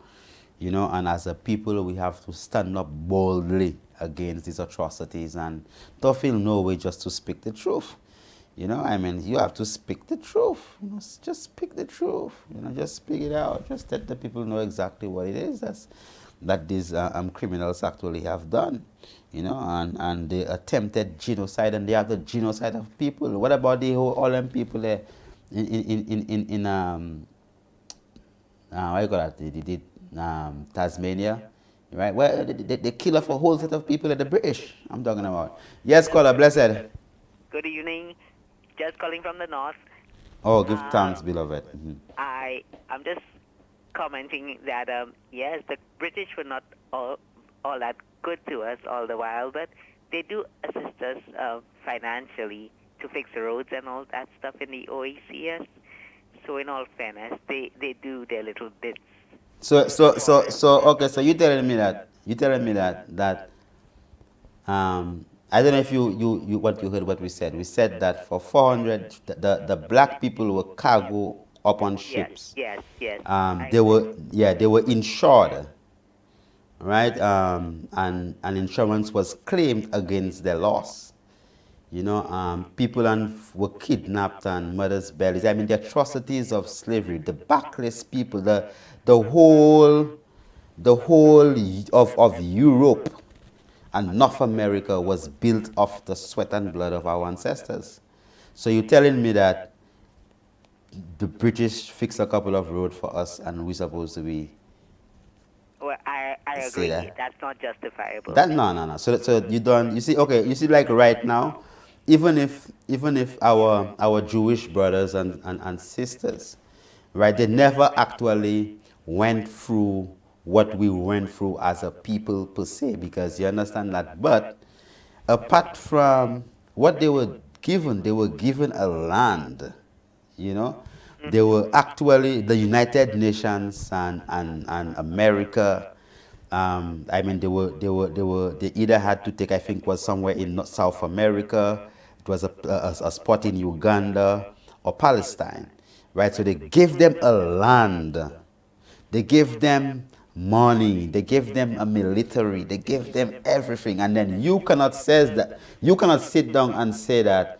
and as a people, we have to stand up boldly against these atrocities and don't feel no way just to speak the truth. You have to speak the truth. Just speak the truth. Just speak it out. Just let the people know exactly what it is that these criminals actually have done. And they attempted genocide, and they have the genocide of people. What about all them people there in what you call that? They did Tasmania, right? Well, they kill off a whole set of people at the British. I'm talking about. Yes, caller, blessed. Good evening. Just calling from the north. Oh, give thanks, beloved. Mm-hmm. I'm just commenting that yes, the British were not all that good to us all the while, but they do assist us financially to fix the roads and all that stuff in the OECS. So in all fairness, they do their little bits. So okay, so you're telling me that I don't know if you what you heard what we said. We said that for 400 the black people were cargo up on ships. Yes. They were insured, right? And insurance was claimed against their loss. People were kidnapped and mothers' bellies. The atrocities of slavery, the backless people, the whole of Europe and North America was built off the sweat and blood of our ancestors. So you're telling me that the British fixed a couple of roads for us and we're supposed to be... Well, I agree. That's not justifiable. No. So you don't... You see like right now, even if our Jewish brothers and sisters, right, they never actually went through what we went through as a people per se, because you understand that. But apart from what they were given a land, They were actually the United Nations and America. They either had to take, I think, was somewhere in South America. It was a spot in Uganda or Palestine, right? So they gave them a land. They gave them money. They gave them a military. They gave them everything. And then you cannot sit down and say that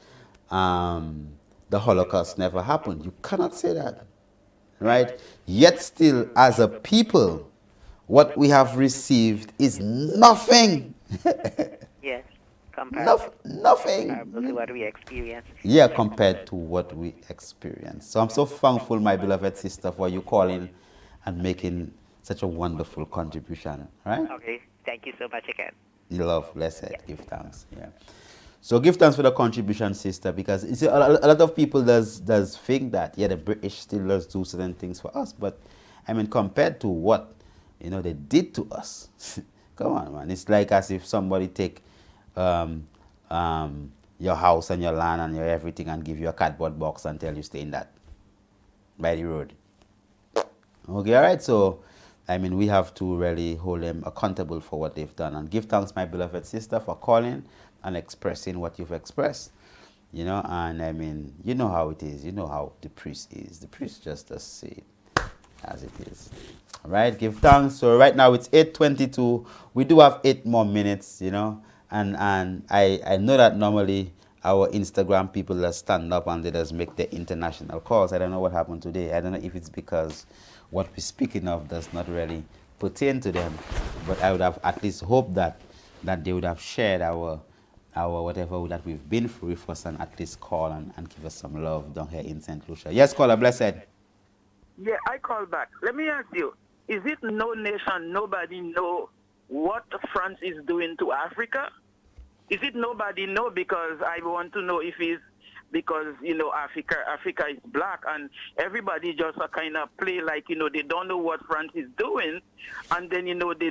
the Holocaust never happened. You cannot say that, right? Yet still, as a people, what we have received is nothing. Yes, compared nothing. to what we experienced. Yeah, compared to what we experienced. So I'm so thankful, my beloved sister, for you calling and making such a wonderful contribution, right? Okay, thank you so much again. Love, blessed, give thanks. Yeah. So give thanks for the contribution, sister, because you see, a lot of people does think that, yeah, the British still does do certain things for us, but I mean, compared to what you know, they did to us. Come on, man. It's like as if somebody take your house and your land and your everything and give you a cardboard box and tell you stay in that by the road. Okay, all right. So, I mean, we have to really hold them accountable for what they've done and give thanks, my beloved sister, for calling and expressing what you've expressed. You know, and I mean, you know how it is. You know how the priest is. The priest just does say it as it is. All right, give thanks. So right now it's 8:22. We do have 8 more minutes, you know, and I know that normally our Instagram people that stand up and they just make the international calls. I don't know what happened today. I don't know if it's because what we're speaking of does not really pertain to them, but I would have at least hoped that they would have shared our whatever that we've been through with us and at least call and give us some love down here in St. Lucia. Yes, caller, blessed. Yeah, I call back. Let me ask you, is it no nation, nobody know what France is doing to Africa? Is it nobody know? Because I want to know if it's because, you know, Africa is black and everybody just kind of play like, you know, they don't know what France is doing. And then, you know, the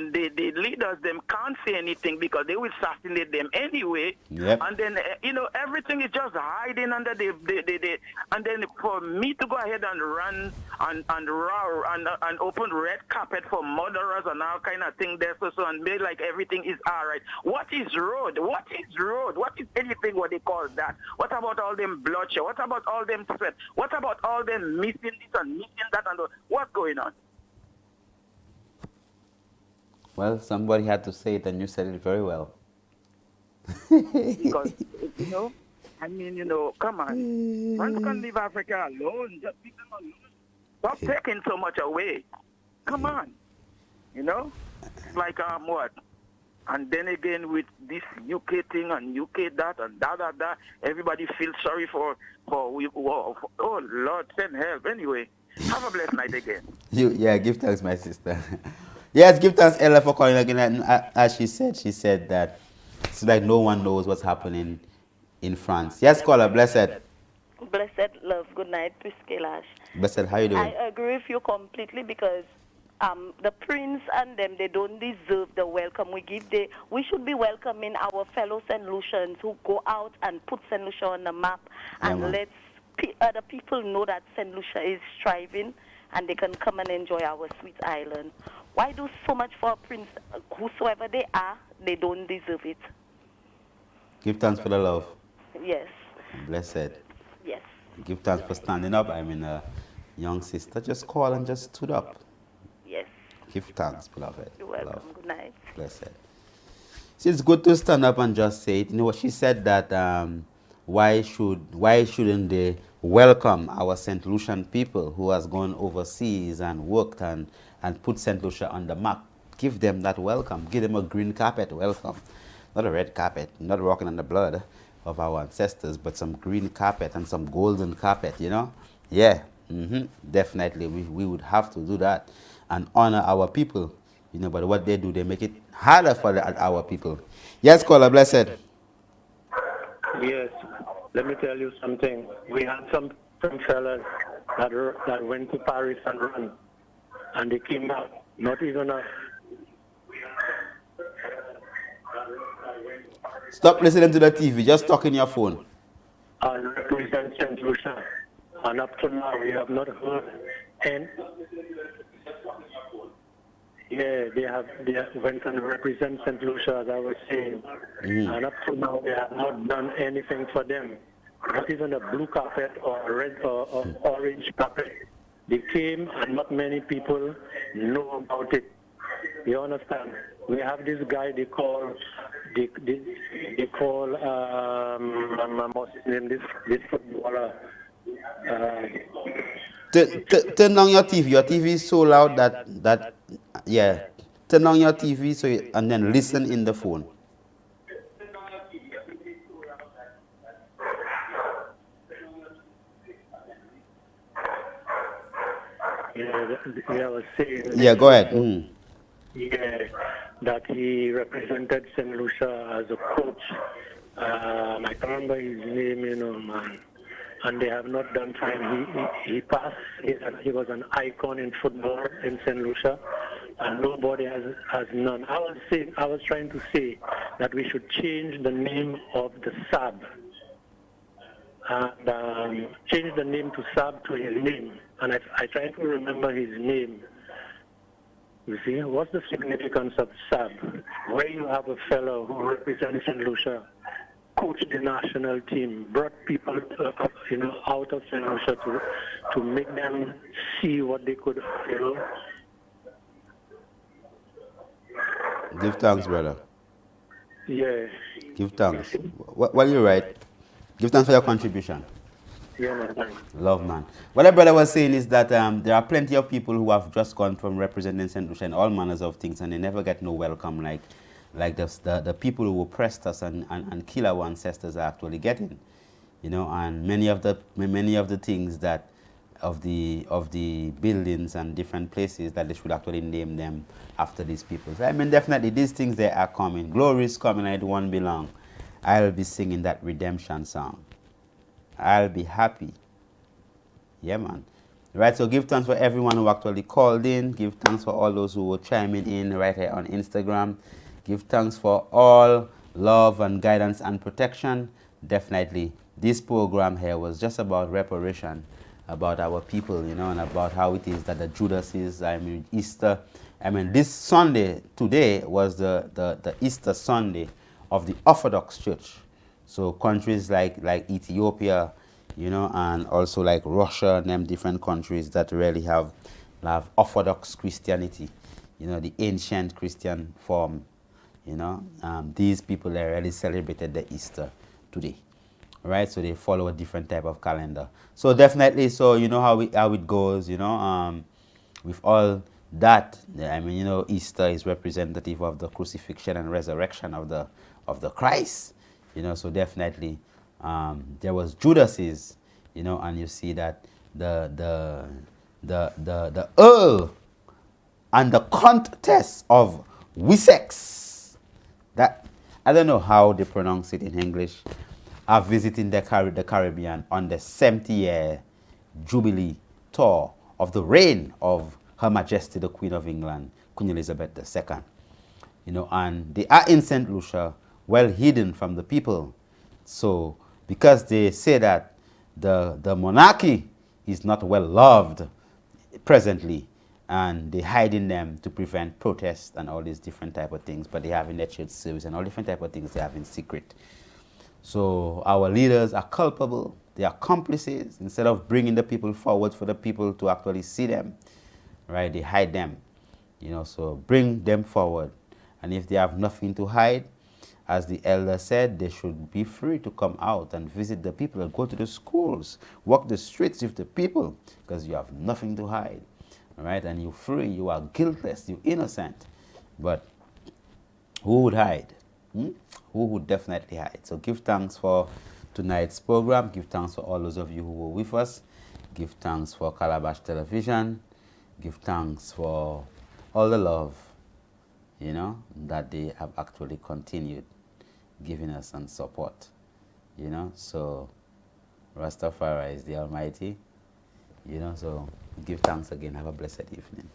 leaders, them can't say anything because they will assassinate them anyway. Yep. And then, you know, everything is just hiding under and then for me to go ahead and run and open red carpet for murderers and all kind of thing there, so and make like everything is all right. What is road? What is road? What is anything what they call that? What about all them bloodshed? What about all them threat? What about all them missing this and missing that and what's going on? Well, somebody had to say it and you said it very well. Because, you know, I mean, you know, come on. France can't leave Africa alone. Just leave them alone. Stop taking so much away. Come on. You know? It's like, what? And then again with this UK thing and UK that and that, everybody feels sorry for oh, Lord, send help. Anyway, have a blessed night again. Yeah, give thanks, my sister. Yes, give thanks, Ella, for calling again. And, as she said that it's like no one knows what's happening in France. Yes, caller, blessed. Blessed love. Good night, Priscilla. Blessed, how you doing? I agree with you completely because the prince and them, they don't deserve the welcome we give. We should be welcoming our fellow St. Lucians who go out and put St. Lucia on the map and let other people know that St. Lucia is thriving and they can come and enjoy our sweet island. Why do so much for a prince? Whosoever they are, they don't deserve it. Give thanks for the love. Yes. Blessed. Yes. Give thanks for standing up. I mean, young sister just called and just stood up. Yes. Give thanks, beloved. You're welcome. Love. Good night. Blessed. See, it's good to stand up and just say it. You know what she said that why shouldn't they welcome our St. Lucian people who has gone overseas and worked and put St. Lucia on the map? Give them that welcome. Give them a green carpet welcome. Not a red carpet, not walking on the blood of our ancestors, but some green carpet and some golden carpet, you know? Yeah, definitely. We would have to do that and honor our people, you know, but what they do, they make it harder for our people. Yes, caller, blessed. Yes, let me tell you something. We had some fellas that went to Paris and ran, and they came back, not even a... Stop listening to the TV, just talk in your phone. And represent St. Lucia. And up to now, we have not heard any... Yeah, they went and represent St. Lucia, as I was saying. And up to now, they have not done anything for them. Not even a blue carpet or a red or orange carpet. They came and not many people know about it. You understand? We have this guy they call what's his name, this footballer. Turn down your TV. Your TV is so loud that yeah. Turn down your TV and then listen in the phone. Yeah, I was saying. Yeah, go ahead. Yeah, that he represented St. Lucia as a coach. I can't remember his name, you know, man. And they have not done time. He passed. He was an icon in football in St. Lucia. and nobody has none. I was trying to say that we should change the name of the SAB and change the name to SAB to his name. And I try to remember his name. You see, what's the significance of SAB? Where you have a fellow who represents St. Lucia, coached the national team, brought people out of St. Lucia to make them see what they could, Give thanks, brother. Yeah. Give thanks. Well, you're right. Give thanks for your contribution. Yeah, man, thanks. Love, man. What the brother was saying is that there are plenty of people who have just gone from representing St. Lucia and all manners of things, and they never get no welcome like the people who oppressed us and kill our ancestors are actually getting. And many of the things that of the buildings and different places that they should actually name them after these people. So, I mean, definitely these things, they are coming. Glory is coming, I won't be long. I'll be singing that redemption song. I'll be happy. Yeah, man. Right, so give thanks for everyone who actually called in. Give thanks for all those who were chiming in right here on Instagram. Give thanks for all love and guidance and protection. Definitely, this program here was just about reparation, about our people, and about how it is that the Judases, Easter. This Sunday, today, was the Easter Sunday of the Orthodox Church. So countries like Ethiopia, and also like Russia and them different countries that really have Orthodox Christianity, the ancient Christian form, these people, they really celebrated the Easter today, right? So they follow a different type of calendar. So definitely, so how it goes, with all that, Easter is representative of the crucifixion and resurrection of the Christ, so definitely there was Judases, and you see that the Earl and the Countess of Wessex, that I don't know how they pronounce it in English, are visiting the Caribbean on the 70-year Jubilee tour of the reign of Her Majesty the Queen of England, Queen Elizabeth II. And they are in St. Lucia, well hidden from the people. So, because they say that the monarchy is not well loved presently, and they hide in them to prevent protests and all these different type of things, but they have in their church service and all different type of things they have in secret. So our leaders are culpable, they are accomplices. Instead of bringing the people forward for the people to actually see them, right, they hide them, so bring them forward. And if they have nothing to hide, as the elder said, they should be free to come out and visit the people and go to the schools, walk the streets with the people, because you have nothing to hide, all right? And you're free, you are guiltless, you're innocent. But who would hide? Who would definitely hide? So give thanks for tonight's program. Give thanks for all those of you who were with us. Give thanks for Calabash Television. Give thanks for all the love, that they have actually continued giving us and support, so Rastafari is the Almighty, so give thanks again. Have a blessed evening.